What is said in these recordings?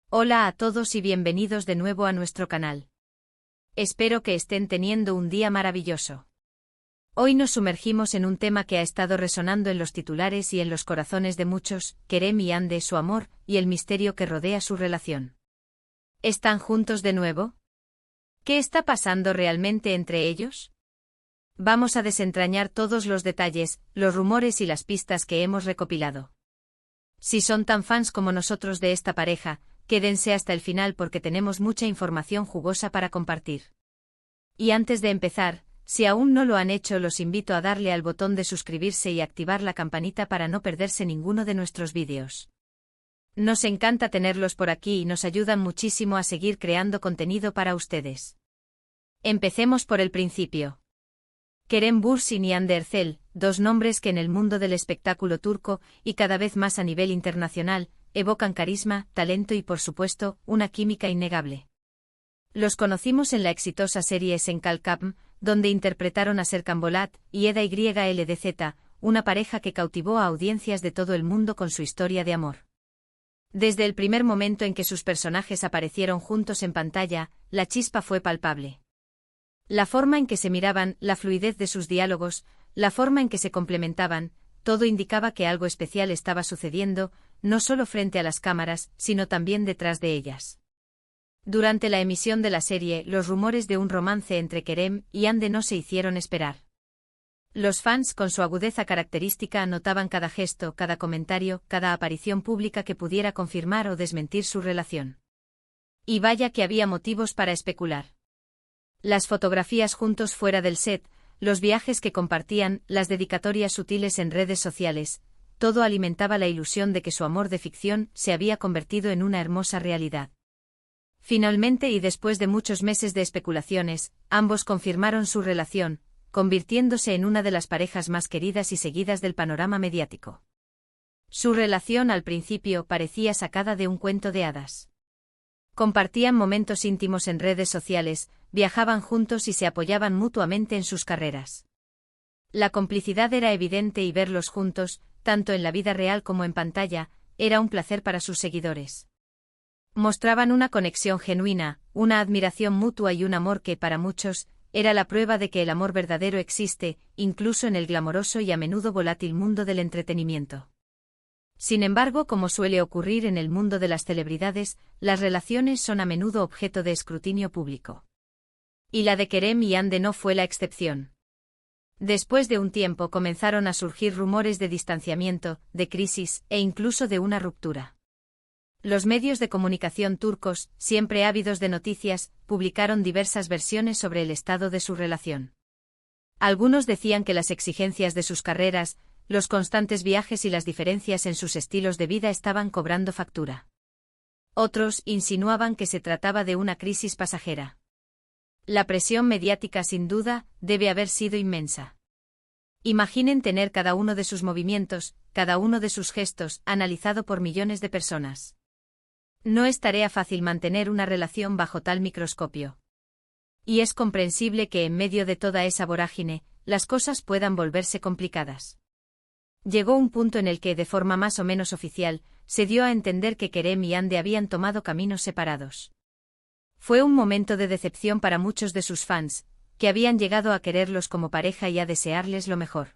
Hola a todos y bienvenidos de nuevo a nuestro canal. Espero que estén teniendo un día maravilloso. Hoy nos sumergimos en un tema que ha estado resonando en los titulares y en los corazones de muchos: Kerem y Hande, su amor, y el misterio que rodea su relación. ¿Están juntos de nuevo? ¿Qué está pasando realmente entre ellos? Vamos a desentrañar todos los detalles, los rumores y las pistas que hemos recopilado. Si son tan fans como nosotros de esta pareja, quédense hasta el final porque tenemos mucha información jugosa para compartir. Y antes de empezar, si aún no lo han hecho, los invito a darle al botón de suscribirse y activar la campanita para no perderse ninguno de nuestros vídeos. Nos encanta tenerlos por aquí y nos ayudan muchísimo a seguir creando contenido para ustedes. Empecemos por el principio. Kerem Bürsin y Hande Erçel, dos nombres que en el mundo del espectáculo turco, y cada vez más a nivel internacional, evocan carisma, talento y por supuesto, una química innegable. Los conocimos en la exitosa serie Senkalkapm, donde interpretaron a Serkan Bolat y Eda YLDZ, una pareja que cautivó a audiencias de todo el mundo con su historia de amor. Desde el primer momento en que sus personajes aparecieron juntos en pantalla, la chispa fue palpable. La forma en que se miraban, la fluidez de sus diálogos, la forma en que se complementaban, todo indicaba que algo especial estaba sucediendo, no solo frente a las cámaras, sino también detrás de ellas. Durante la emisión de la serie, los rumores de un romance entre Kerem y Hande no se hicieron esperar. Los fans, con su agudeza característica, anotaban cada gesto, cada comentario, cada aparición pública que pudiera confirmar o desmentir su relación. Y vaya que había motivos para especular. Las fotografías juntos fuera del set, los viajes que compartían, las dedicatorias sutiles en redes sociales, todo alimentaba la ilusión de que su amor de ficción se había convertido en una hermosa realidad. Finalmente, y después de muchos meses de especulaciones, ambos confirmaron su relación, convirtiéndose en una de las parejas más queridas y seguidas del panorama mediático. Su relación al principio parecía sacada de un cuento de hadas. Compartían momentos íntimos en redes sociales, viajaban juntos y se apoyaban mutuamente en sus carreras. La complicidad era evidente y verlos juntos, tanto en la vida real como en pantalla, era un placer para sus seguidores. Mostraban una conexión genuina, una admiración mutua y un amor que, para muchos, era la prueba de que el amor verdadero existe, incluso en el glamoroso y a menudo volátil mundo del entretenimiento. Sin embargo, como suele ocurrir en el mundo de las celebridades, las relaciones son a menudo objeto de escrutinio público. Y la de Kerem y Hande no fue la excepción. Después de un tiempo comenzaron a surgir rumores de distanciamiento, de crisis, e incluso de una ruptura. Los medios de comunicación turcos, siempre ávidos de noticias, publicaron diversas versiones sobre el estado de su relación. Algunos decían que las exigencias de sus carreras, los constantes viajes y las diferencias en sus estilos de vida estaban cobrando factura. Otros insinuaban que se trataba de una crisis pasajera. La presión mediática, sin duda, debe haber sido inmensa. Imaginen tener cada uno de sus movimientos, cada uno de sus gestos, analizado por millones de personas. No es tarea fácil mantener una relación bajo tal microscopio. Y es comprensible que en medio de toda esa vorágine, las cosas puedan volverse complicadas. Llegó un punto en el que, de forma más o menos oficial, se dio a entender que Kerem y Hande habían tomado caminos separados. Fue un momento de decepción para muchos de sus fans, que habían llegado a quererlos como pareja y a desearles lo mejor.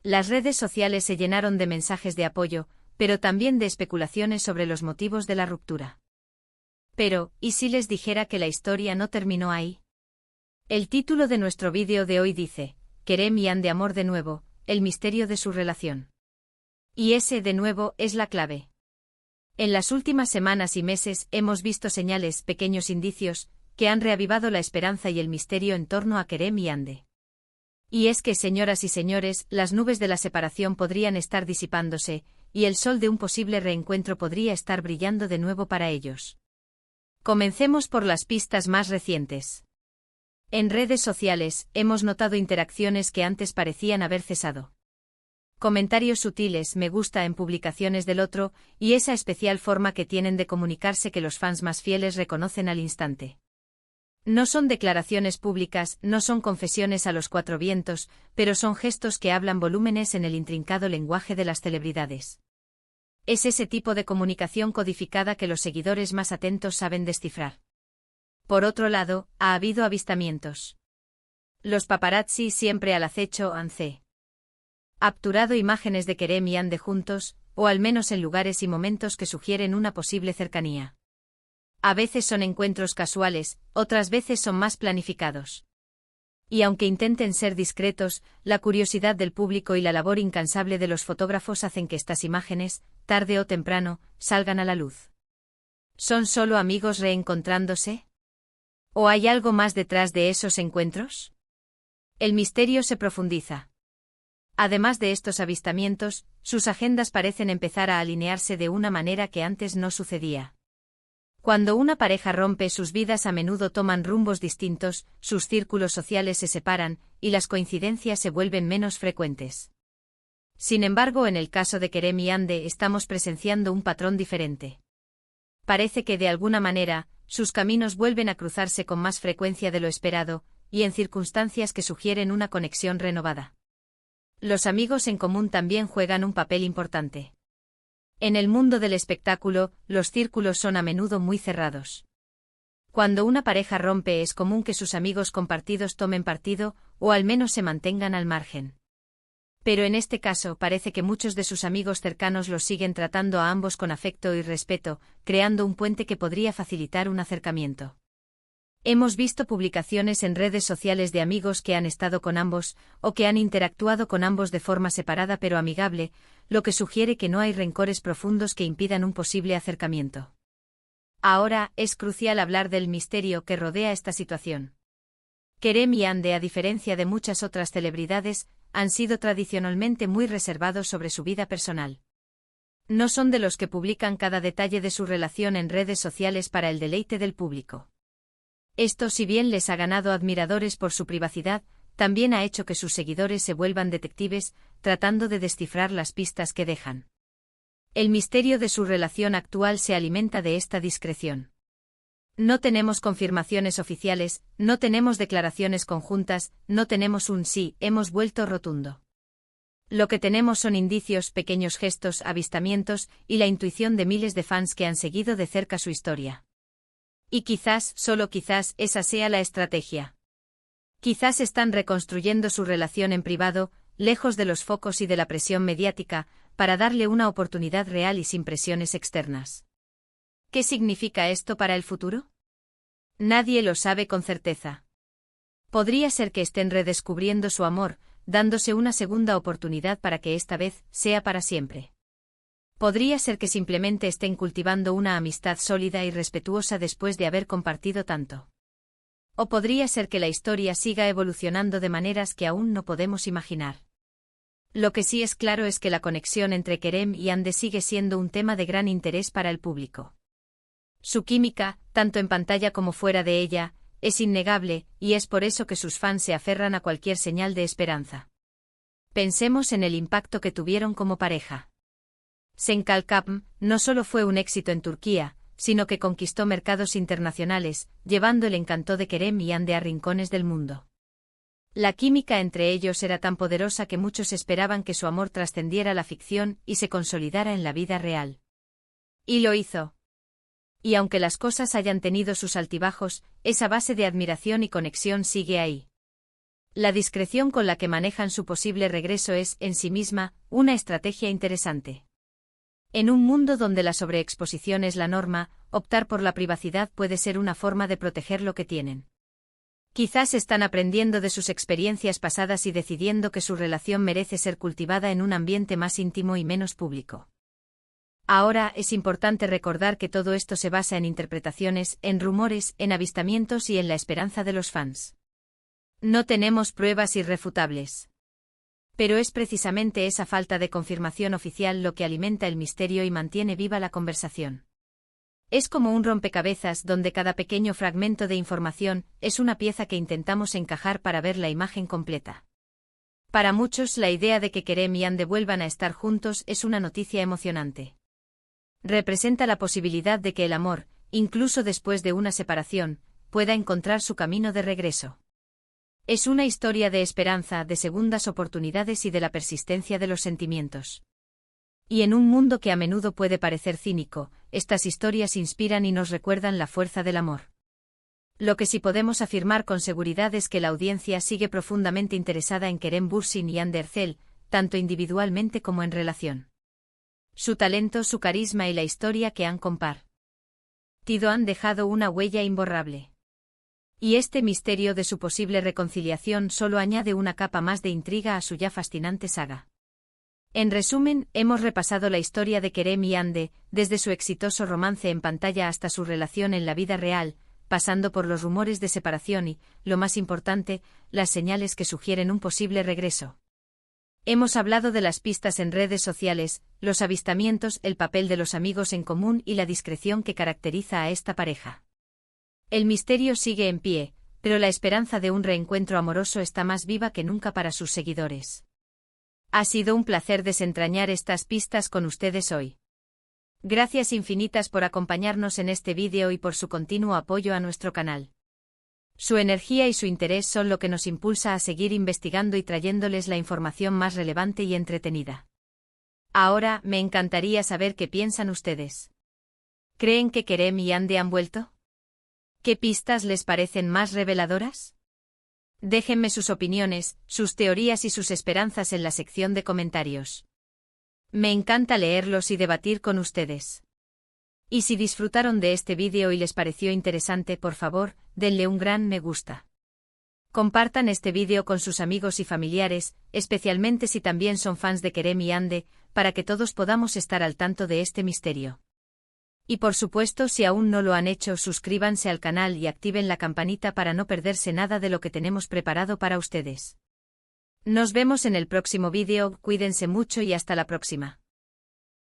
Las redes sociales se llenaron de mensajes de apoyo, pero también de especulaciones sobre los motivos de la ruptura. Pero, ¿y si les dijera que la historia no terminó ahí? El título de nuestro vídeo de hoy dice: Kerem y Hande, amor de nuevo, el misterio de su relación. Y ese de nuevo es la clave. En las últimas semanas y meses hemos visto señales, pequeños indicios, que han reavivado la esperanza y el misterio en torno a Kerem y Hande. Y es que, señoras y señores, las nubes de la separación podrían estar disipándose, y el sol de un posible reencuentro podría estar brillando de nuevo para ellos. Comencemos por las pistas más recientes. En redes sociales, hemos notado interacciones que antes parecían haber cesado. Comentarios sutiles, me gusta en publicaciones del otro, y esa especial forma que tienen de comunicarse que los fans más fieles reconocen al instante. No son declaraciones públicas, no son confesiones a los cuatro vientos, pero son gestos que hablan volúmenes en el intrincado lenguaje de las celebridades. Es ese tipo de comunicación codificada que los seguidores más atentos saben descifrar. Por otro lado, ha habido avistamientos. Los paparazzi siempre al acecho han capturado imágenes de Kerem y Hande juntos, o al menos en lugares y momentos que sugieren una posible cercanía. A veces son encuentros casuales, otras veces son más planificados. Y aunque intenten ser discretos, la curiosidad del público y la labor incansable de los fotógrafos hacen que estas imágenes, tarde o temprano, salgan a la luz. ¿Son solo amigos reencontrándose? ¿O hay algo más detrás de esos encuentros? El misterio se profundiza. Además de estos avistamientos, sus agendas parecen empezar a alinearse de una manera que antes no sucedía. Cuando una pareja rompe, sus vidas a menudo toman rumbos distintos, sus círculos sociales se separan, y las coincidencias se vuelven menos frecuentes. Sin embargo, en el caso de Kerem y Hande estamos presenciando un patrón diferente. Parece que de alguna manera, sus caminos vuelven a cruzarse con más frecuencia de lo esperado, y en circunstancias que sugieren una conexión renovada. Los amigos en común también juegan un papel importante. En el mundo del espectáculo, los círculos son a menudo muy cerrados. Cuando una pareja rompe, es común que sus amigos compartidos tomen partido, o al menos se mantengan al margen. Pero en este caso parece que muchos de sus amigos cercanos los siguen tratando a ambos con afecto y respeto, creando un puente que podría facilitar un acercamiento. Hemos visto publicaciones en redes sociales de amigos que han estado con ambos, o que han interactuado con ambos de forma separada pero amigable, lo que sugiere que no hay rencores profundos que impidan un posible acercamiento. Ahora, es crucial hablar del misterio que rodea esta situación. Kerem y Hande, a diferencia de muchas otras celebridades, han sido tradicionalmente muy reservados sobre su vida personal. No son de los que publican cada detalle de su relación en redes sociales para el deleite del público. Esto, si bien les ha ganado admiradores por su privacidad, también ha hecho que sus seguidores se vuelvan detectives, tratando de descifrar las pistas que dejan. El misterio de su relación actual se alimenta de esta discreción. No tenemos confirmaciones oficiales, no tenemos declaraciones conjuntas, no tenemos un sí, hemos vuelto rotundo. Lo que tenemos son indicios, pequeños gestos, avistamientos, y la intuición de miles de fans que han seguido de cerca su historia. Y quizás, solo quizás, esa sea la estrategia. Quizás están reconstruyendo su relación en privado, lejos de los focos y de la presión mediática, para darle una oportunidad real y sin presiones externas. ¿Qué significa esto para el futuro? Nadie lo sabe con certeza. Podría ser que estén redescubriendo su amor, dándose una segunda oportunidad para que esta vez sea para siempre. Podría ser que simplemente estén cultivando una amistad sólida y respetuosa después de haber compartido tanto. O podría ser que la historia siga evolucionando de maneras que aún no podemos imaginar. Lo que sí es claro es que la conexión entre Kerem y Hande sigue siendo un tema de gran interés para el público. Su química, tanto en pantalla como fuera de ella, es innegable, y es por eso que sus fans se aferran a cualquier señal de esperanza. Pensemos en el impacto que tuvieron como pareja. Sen Kalkapm no solo fue un éxito en Turquía, sino que conquistó mercados internacionales, llevando el encanto de Kerem y Hande a rincones del mundo. La química entre ellos era tan poderosa que muchos esperaban que su amor trascendiera la ficción y se consolidara en la vida real. Y lo hizo. Y aunque las cosas hayan tenido sus altibajos, esa base de admiración y conexión sigue ahí. La discreción con la que manejan su posible regreso es, en sí misma, una estrategia interesante. En un mundo donde la sobreexposición es la norma, optar por la privacidad puede ser una forma de proteger lo que tienen. Quizás están aprendiendo de sus experiencias pasadas y decidiendo que su relación merece ser cultivada en un ambiente más íntimo y menos público. Ahora, es importante recordar que todo esto se basa en interpretaciones, en rumores, en avistamientos y en la esperanza de los fans. No tenemos pruebas irrefutables. Pero es precisamente esa falta de confirmación oficial lo que alimenta el misterio y mantiene viva la conversación. Es como un rompecabezas donde cada pequeño fragmento de información es una pieza que intentamos encajar para ver la imagen completa. Para muchos, la idea de que Kerem y Hande vuelvan a estar juntos es una noticia emocionante. Representa la posibilidad de que el amor, incluso después de una separación, pueda encontrar su camino de regreso. Es una historia de esperanza, de segundas oportunidades y de la persistencia de los sentimientos. Y en un mundo que a menudo puede parecer cínico, estas historias inspiran y nos recuerdan la fuerza del amor. Lo que sí podemos afirmar con seguridad es que la audiencia sigue profundamente interesada en Kerem Bürsin y Hande Erçel, tanto individualmente como en relación. Su talento, su carisma y la historia que han compartido han dejado una huella imborrable. Y este misterio de su posible reconciliación solo añade una capa más de intriga a su ya fascinante saga. En resumen, hemos repasado la historia de Kerem y Hande, desde su exitoso romance en pantalla hasta su relación en la vida real, pasando por los rumores de separación y, lo más importante, las señales que sugieren un posible regreso. Hemos hablado de las pistas en redes sociales, los avistamientos, el papel de los amigos en común y la discreción que caracteriza a esta pareja. El misterio sigue en pie, pero la esperanza de un reencuentro amoroso está más viva que nunca para sus seguidores. Ha sido un placer desentrañar estas pistas con ustedes hoy. Gracias infinitas por acompañarnos en este vídeo y por su continuo apoyo a nuestro canal. Su energía y su interés son lo que nos impulsa a seguir investigando y trayéndoles la información más relevante y entretenida. Ahora, me encantaría saber qué piensan ustedes. ¿Creen que Kerem y Hande han vuelto? ¿Qué pistas les parecen más reveladoras? Déjenme sus opiniones, sus teorías y sus esperanzas en la sección de comentarios. Me encanta leerlos y debatir con ustedes. Y si disfrutaron de este vídeo y les pareció interesante, por favor, denle un gran me gusta. Compartan este vídeo con sus amigos y familiares, especialmente si también son fans de Kerem y Hande, para que todos podamos estar al tanto de este misterio. Y por supuesto, si aún no lo han hecho, suscríbanse al canal y activen la campanita para no perderse nada de lo que tenemos preparado para ustedes. Nos vemos en el próximo vídeo, cuídense mucho y hasta la próxima.